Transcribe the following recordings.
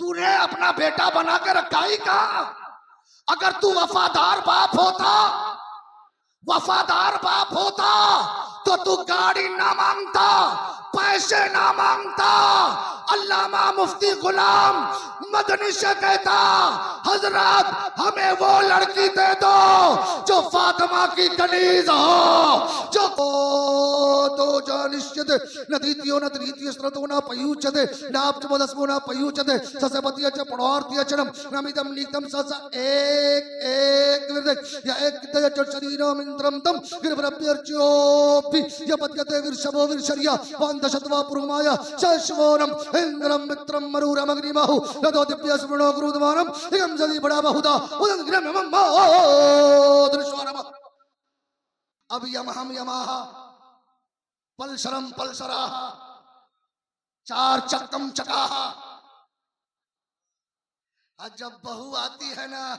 तूने अपना बेटा बना के रखा ही कहा। अगर तू वफादार बाप होता तो तू गाड़ी ना मांगता, पैसे ना मांगता। अल्लामा मुफ्ती गुलाम मदनी से कहता, हजरत हमें वो लड़की दे दो जो फातिमा की कनीज हो, जो तो जानिश्चित नदीतियो नदीतियो स्त्रतोना पयुचदे नाप चमदस्मोना पयुचदे ससपतिय च पड़ोर्तिय चरम नमिदम नीतम सस एक विरदक या एक तय चर्चरीनो मिंत्रम तम गिरवरप्यर्चोपि यपत्यते विरशवो विरशरिया वंदशत्वा पुरुमाया शश्वोरम इंद्रम मित्रम मरुरम अग्निमहु रदो दिव्य स्मरणो गुरुदमानम इगम जली बड़ा बहुदा उदन गिरम मम दृश्वरम अब यमहम यमाहा पलशरम पलशराहा चार चक्कम चकाहा। जब बहू आती है ना,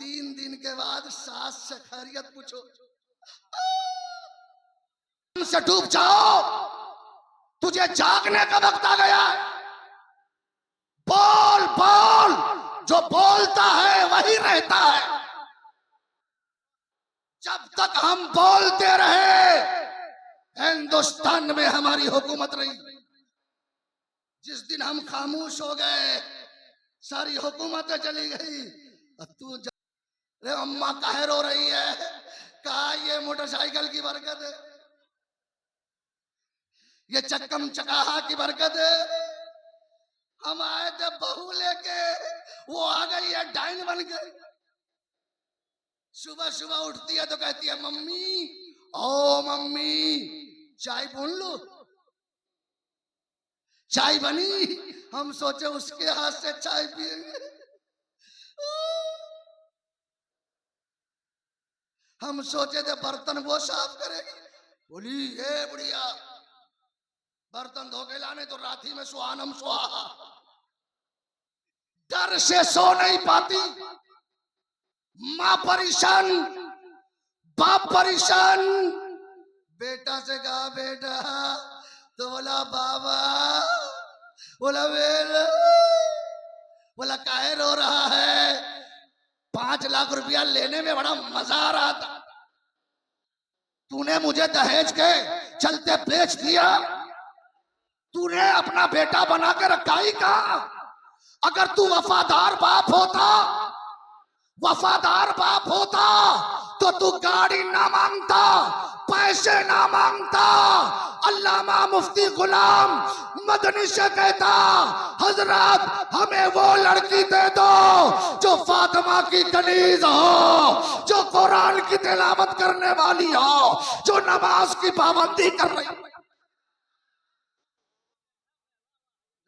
3 दिन के बाद सास से खैरियत पूछो, से डूब जाओ, तुझे जागने का वक्त आ गया है। बोल बोल, जो बोलता है वही रहता है। जब तक हम बोलते रहे हिंदुस्तान में हमारी हुकूमत रही। जिस दिन हम खामोश हो गए सारी हुकूमतें चली गई। तू अरे अम्मा काहे रो रही है? कहा ये मोटरसाइकिल की बरकत है, ये चक्कम चकाहा की बरकत है। हम आए थे बहू लेके, वो आ गई है डाइन बन के। सुबह सुबह उठती है तो कहती है मम्मी, ओ मम्मी चाय बन लो। चाय बनी, हम सोचे उसके हाथ से चाय पिएंगे। हम सोचे थे बर्तन वो साफ करेगी। बोली ए बुढ़िया, बर्तन धो के लाने तो राती में सुहानम सुहा। डर से सो नहीं पाती। मां परेशान, बाप परेशान। बेटा से कहा बेटा, तो बोला बाबा, बोला बेटा, बोला काहे रो रहा है? 5 लाख रुपया लेने में बड़ा मजा आ रहा था, तूने मुझे दहेज के चलते बेच दिया। तूने अपना बेटा बना के रखा ही कहा। अगर तू वफादार बाप होता तो तू गाड़ी ना मांगता, पैसे ना मांगता। अल्लामा मुफ्ती गुलाम मदनी से कहता, हजरत हमें वो लड़की दे दो जो फातिमा की कनीज हो, जो कुरान की तिलावत करने वाली हो, जो नमाज की पाबंदी कर रही।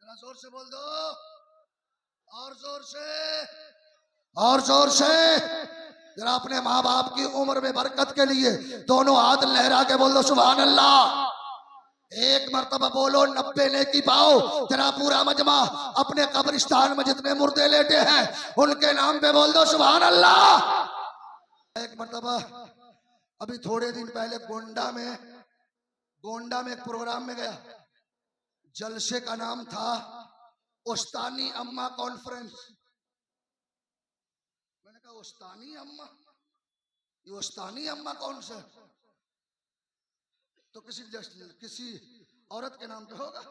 जरा जोर से बोल दो, और जोर से जरा अपने माँ बाप की उम्र में बरकत के लिए दोनों हाथ लहरा के बोल दो सुभान अल्लाह। एक मर्तबा बोलो 90 नेकी पाओ। जरा पूरा मजमा अपने कब्रिस्तान में जितने मुर्दे लेटे हैं उनके नाम पे बोल दो सुभान अल्लाह। एक मर्तबा अभी थोड़े दिन पहले गोंडा में एक प्रोग्राम में गया। जलसे का नाम था उस्तानी अम्मा कॉन्फ्रेंस। मैंने कहा उस्तानी अम्मा, ये उस्तानी अम्मा कौन से? तो किसी औरत के नाम पे होगा।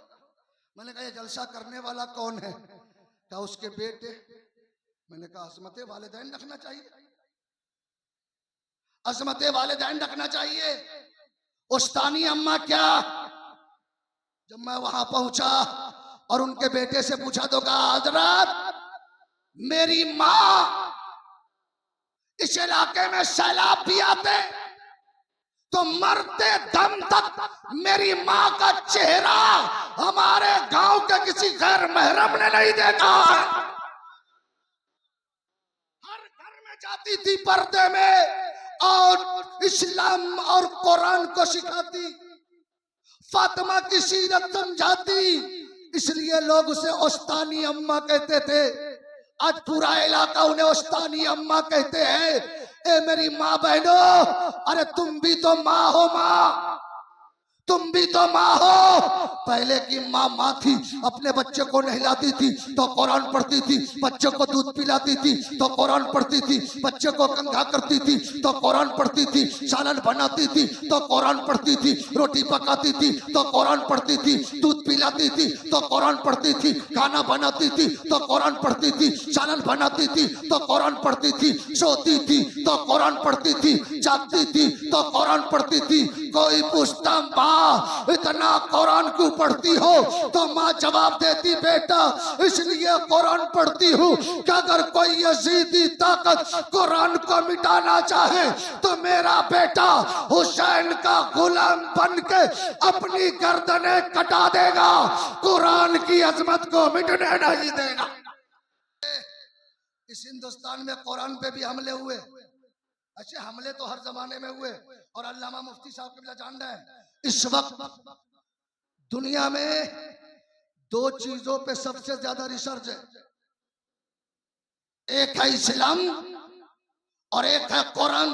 मैंने कहा ये जलसा करने वाला कौन है? कहा उसके बेटे। मैंने कहा अजमते वालिदैन रखना चाहिए, अजमते वालिदैन रखना चाहिए। उस्तानी अम्मा क्या? जब मैं वहां पहुंचा और उनके बेटे से पूछा तो कहा हजरत मेरी माँ, इस इलाके में सैलाब भी आते तो मरते दम तक मेरी माँ का चेहरा हमारे गांव के किसी गैर महरम ने नहीं देखा है। हर घर में जाती थी पर्दे में और इस्लाम और कुरान को सिखाती, फातिमा की सीरत समझाती। इसलिए लोग उसे उस्तानी अम्मा कहते थे। आज पूरा इलाका उन्हें उस्तानी अम्मा कहते हैं। ए मेरी माँ बहनों, अरे तुम भी तो माँ हो। माँ तुम भी तो माँ हो। पहले की माँ थी, अपने बच्चे को नहलाती थी तो कुरान पढ़ती थी, बच्चे को दूध पिलाती थी तो कुरान पढ़ती थी, बच्चे को कंघा करती थी तो कुरान पढ़ती थी, सालन बनाती थी तो कुरान पढ़ती थी, रोटी पकाती थी तो कुरान पढ़ती थी, दूध पिलाती थी तो कुरान पढ़ती थी, खाना बनाती थी तो कुरान पढ़ती थी, सालन बनाती थी तो कुरान पढ़ती थी, सोती थी तो कुरान पढ़ती थी, जागती थी तो कुरान पढ़ती थी। कोई पूछता इतना कुरान क्यों पढ़ती हो, तो माँ जवाब देती बेटा इसलिए कुरान पढ़ती हूँ कि अगर कोई यजीदी ताकत कुरान को मिटाना चाहे तो मेरा बेटा हुसैन का गुलाम बन के अपनी गर्दनें कटा देगा, कुरान की अजमत को मिटने नहीं देगा। इस हिंदुस्तान में कुरान पे भी हमले हुए, अच्छे हमले तो हर जमाने में हुए। और अल्लामा मुफ्ती साहब किबला जान रहे हैं इस वक्त दुनिया में दो चीजों पे सबसे ज्यादा रिसर्च है, एक है इस्लाम और एक है कुरान।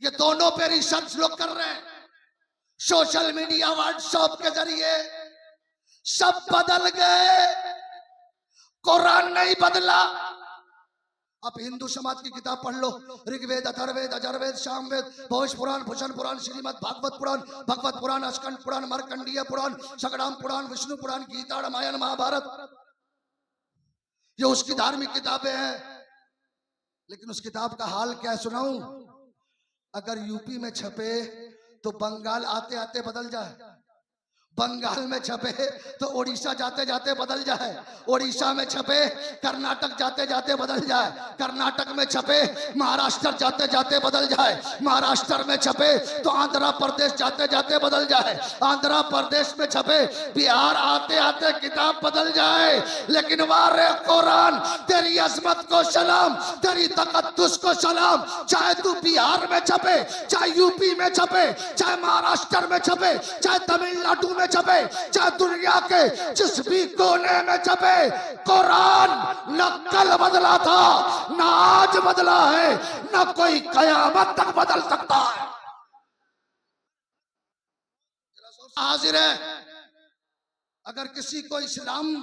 ये दोनों पे रिसर्च लोग कर रहे हैं। सोशल मीडिया व्हाट्सएप के जरिए सब बदल गए, कुरान नहीं बदला। आप हिंदू समाज की किताब पढ़ लो, ऋग्वेद, अथर्ववेद, अजरवेद, सामवेद, भविष्य पुराण, भूषण पुराण, श्रीमद् भागवत पुराण, भगवत पुराण, स्कंद पुराण, मार्कंडेय पुराण, सगड़ाम पुराण, विष्णु पुराण, गीता, रामायण, महाभारत, ये उसकी धार्मिक किताबें हैं। लेकिन उस किताब का हाल क्या सुनाऊं? अगर यूपी में छपे तो बंगाल आते आते बदल जाए, बंगाल में छपे तो उड़ीसा जाते जाते बदल जाए, उड़ीसा में छपे कर्नाटक जाते जाते बदल जाए, कर्नाटक में छपे महाराष्ट्र जाते जाते बदल जाए, महाराष्ट्र में छपे तो आंध्र प्रदेश जाते जाते बदल जाए, आंध्र प्रदेश में छपे बिहार आते आते किताब बदल जाए। लेकिन वारे कुरान तेरी अजमत को सलाम, तेरी तकद्दुस को सलाम। चाहे तू बिहार में छपे, चाहे यूपी में छपे, चाहे महाराष्ट्र में छपे, चाहे तमिलनाडु में छपे, चाहे दुनिया के जिस भी कोने में छपे, कुरान न कल बदला था, न आज बदला है, न कोई कयामत तक बदल सकता है। हाजिर है, अगर किसी को इस्लाम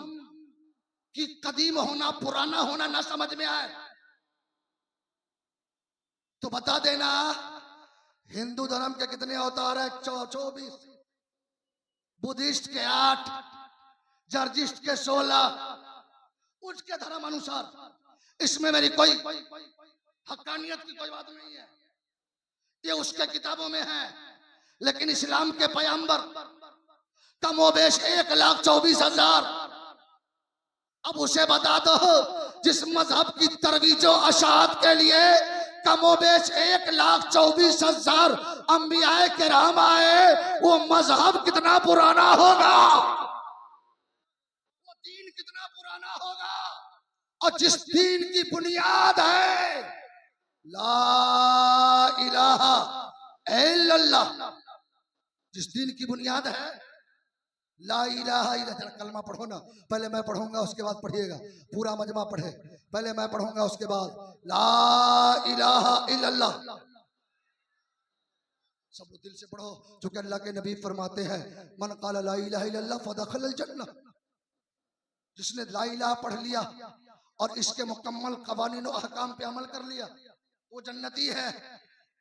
की कदीम होना, पुराना होना ना समझ में आए तो बता देना हिंदू धर्म के कितने अवतार है? 24, बुद्धिस्ट के 8, जर्जिस्ट के 16, उसके धर्म अनुसार। इसमें मेरी कोई हक्कानियत की कोई बात नहीं है, ये उसके किताबों में है। लेकिन इस्लाम के पैगंबर कमोबेश 1,24,000। अब उसे बता दो जिस मजहब की तरवीजो अशात के लिए कमोबेश 1,24,000 अंबियाए किराम आए, वो मजहब कितना पुराना होगा, वो दीन कितना पुराना होगा। और जिस दीन की बुनियाद है ला इलाहा इल्लल्लाह, जिस दीन की बुनियाद है ला इलाहा इल्लल्लाह। कलमा पढ़ो ना, पहले मैं पढ़ूंगा उसके बाद पढ़िएगा, पूरा मजमा पढ़े, पहले मैं पढ़ूंगा उसके बाद ला इलाहा इल्लल्लाह। सब लोग दिल से पढ़ो, क्योंकि अल्लाह के नबी फरमाते हैं मन क़ाला ला इलाहा इल्लल्लाह फदखलल जन्नह। जिसने ला इलाहा पढ़ लिया और इसके मुकम्मल कवानीन और अहकाम पे अमल कर लिया वो जन्नती है।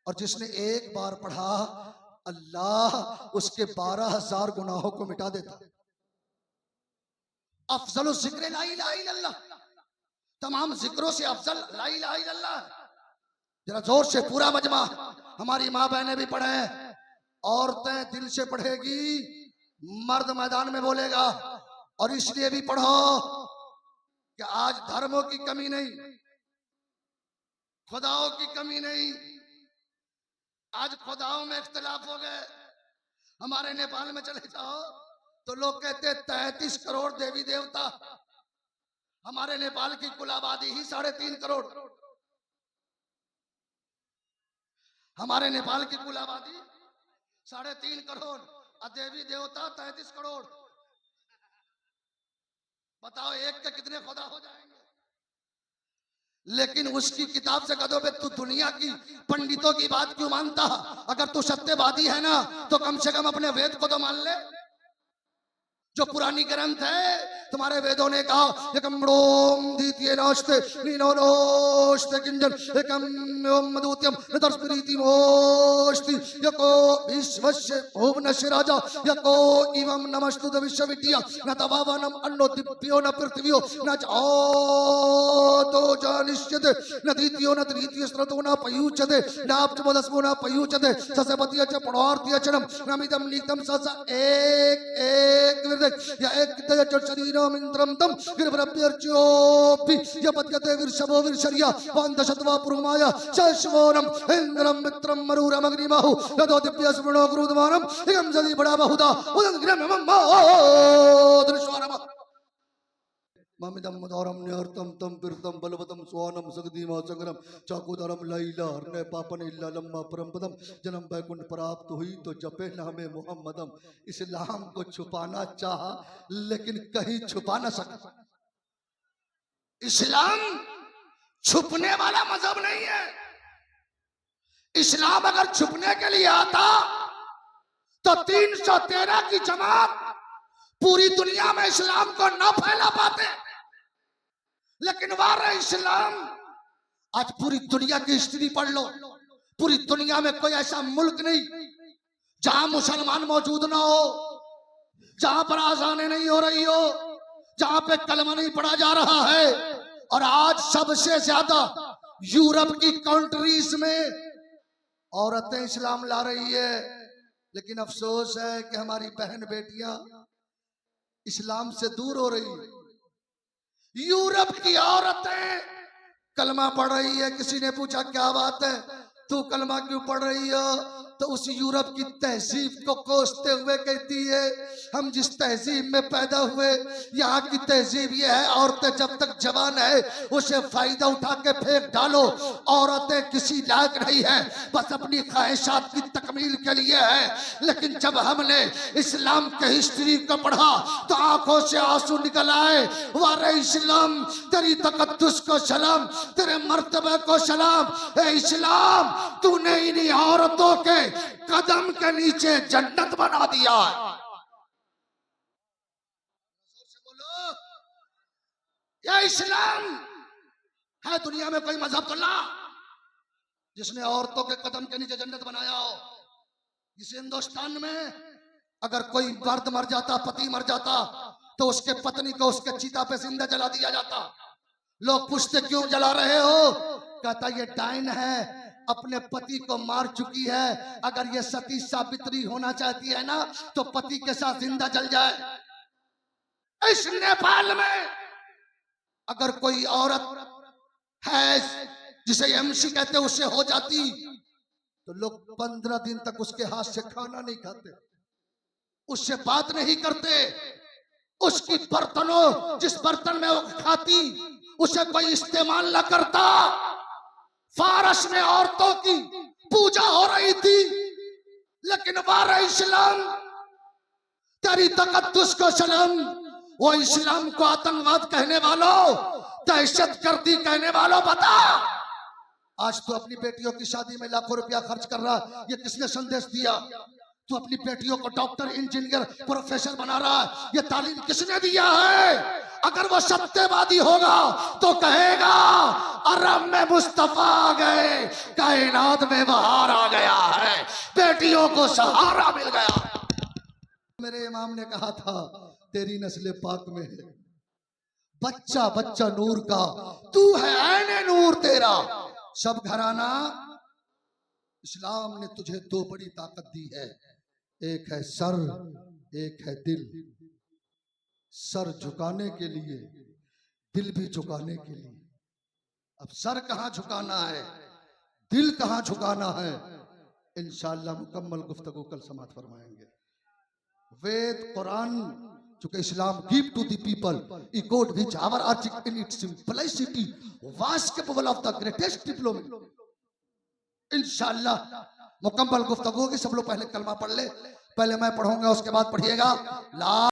और जिसने एक बार पढ़ा अल्लाह उसके 12,000 गुनाहों को मिटा देता। अफजल जिक्र ला इलाहा इल्लल्लाह, तमाम जिक्रों से अफजल ला इलाहा इल्लल्लाह। जरा जोर से पूरा मजमा, हमारी माँ बहनें भी पढ़े, औरतें दिल से पढ़ेगी, मर्द मैदान में बोलेगा। और इसलिए भी पढ़ो कि आज धर्मों की कमी नहीं, खुदाओं की कमी नहीं, आज खुदाओं में इख्तिलाफ हो गए। हमारे नेपाल में चले जाओ तो लोग कहते 33 करोड़ देवी देवता, हमारे नेपाल की कुल आबादी ही 3.5 करोड़, हमारे नेपाल की कुल आबादी 3.5 करोड़ और देवी देवता 33 करोड़। बताओ एक के कितने खुदा हो जाएंगे? लेकिन उसकी किताब से कह दो तू दुनिया की पंडितों की बात क्यों मानता? अगर तू सत्यवादी है ना तो कम से कम अपने वेद को तो मान ले, जो पुरानी ग्रंथ है। तुम्हारे वेदों ने कहा एकम ब्रोम द्वितीय नास्ते नीनो नोस्ते किंजन एकम मधुत्यम नदर्स्मृति मोस्ति यको विश्वस्य भुवनस्य राजा यको इवं नमस्तुत विश्वविद्या न तवावनम अन्नो दिव्यो न पृथ्व्यो न चातो जानिष्यते न द्वितीयो न तृतीयो स्त्रतो न पयुच्यते न अपचमदस्मो न पयुच्यते ससपतिय च पणार्थिय चरम नमिदं निक्तम सस एक या एक शरीरम इंद्रम तम गिरभ्रप्यर्च्योपि यपद्यते विर्षभो विर्षर्या वान्दशत्वा पुरुमाया शश्वोरम इंद्रम मित्रम मरुरम अग्निमाहु यदो दिव्य स्मरणो गुरुदमानम इगम जलि बड़ा बहुधा उदं गिरम दृश्वारम ममिदम मदौरम न्यर्थम तम पिरतम बलवतम स्वानम सगदीमा संगरम चाकुदरम लैला हरने पापन इल्ला लम्मा परमपदम जन्म बैकुंठ प्राप्त हुई तो जपे नामे मोहम्मदम। इस्लाम को छुपाना चाहा लेकिन कहीं छुपा ना सका। इस्लाम छुपने वाला मजहब नहीं है। इस्लाम अगर छुपने के लिए आता तो 313 की जमात पूरी दुनिया में इस्लाम को न फैला पाते। लेकिन वार इस्लाम आज पूरी दुनिया की हिस्ट्री पढ़ लो, पूरी दुनिया में कोई ऐसा मुल्क नहीं जहां मुसलमान मौजूद ना हो, जहां पर आजानें नहीं हो रही हो, जहां पे कलमा नहीं पढ़ा जा रहा है। और आज सबसे ज्यादा यूरोप की कंट्रीज में औरतें इस्लाम ला रही है। लेकिन अफसोस है कि हमारी बहन बेटियां इस्लाम से दूर हो रही है। यूरोप की औरतें कलमा पढ़ रही है। किसी ने पूछा क्या बात है, तू कलमा क्यों पढ़ रही हो? तो उस यूरोप की तहजीब को कोसते हुए कहती है हम जिस तहजीब में पैदा हुए, यहाँ की तहजीब ये है औरतें जब तक जवान है उसे फायदा उठा के फेंक डालो। औरतें किसी लायक नहीं है, बस अपनी ख्वाहिशात की तकमील के लिए है। लेकिन जब हमने इस्लाम के हिस्ट्री को पढ़ा तो आंखों से आंसू निकल आए। वारे इस्लाम तेरी तकद्दुस को सलाम, तेरे मर्तबे को सलाम। ए इस्लाम तूने इन्हीं औरतों के कदम के नीचे जन्नत बना दिया है। बोलो या इस्लाम है दुनिया में कोई मजहब तो ला जिसने औरतों के कदम के नीचे जन्नत बनाया हो। इस हिंदुस्तान में अगर कोई मर्द मर जाता, पति मर जाता, तो उसके पत्नी को उसके चिता पे जिंदा जला दिया जाता। लोग पूछते क्यों जला रहे हो? कहता ये डाइन है, अपने पति को मार चुकी है। अगर ये सती सावित्री होना चाहती है ना तो पति के साथ जिंदा जल जाए। इस नेपाल में अगर कोई औरत है जिसे एमसी कहते उसे हो जाती तो लोग 15 दिन तक उसके हाथ से खाना नहीं खाते, उससे बात नहीं करते। उसकी बर्तनों, जिस बर्तन में वो खाती उसे कोई इस्तेमाल न करता। फारस में औरतों की पूजा हो रही थी, लेकिन वारा इस्लाम तेरी तकद्दुस को सलाम। वो इस्लाम को आतंकवाद कहने वालों, दहशतगर्दी कहने वालों, बता आज तू अपनी बेटियों की शादी में लाखों रुपया खर्च कर रहा, ये किसने संदेश दिया? तू अपनी बेटियों को डॉक्टर, इंजीनियर, प्रोफेसर बना रहा है, ये तालीम किसने दिया है? अगर वो सत्यवादी होगा तो कहेगा अरब में मुस्तफा आ गए, कायनात में बहार आ गया है, बेटियों को सहारा मिल गया। मेरे इमाम ने कहा था तेरी नस्ल पाक में है, बच्चा बच्चा नूर का, तू है ऐने नूर तेरा सब घराना। इस्लाम ने तुझे 2 बड़ी ताकत दी है, एक है सर, एक है दिल। सर झुकाने के लिए, दिल भी झुकाने के लिए। अब सर कहाँ झुकाना है, दिल कहाँ झुकाना है, इंशाअल्लाह मुकम्मल गुफ्तगू कल समाप्त फरमाएंगे। वेद कुरान चूंकि Islam give to the people a God which our article in its simplicity was capable of the greatest diplomacy। इंशाअल्लाह मुकम्मल गुफ्तगू होगी। सब लोग पहले कलमा पढ़ ले, पहले मैं पढ़ूंगा उसके बाद पढ़िएगा। ला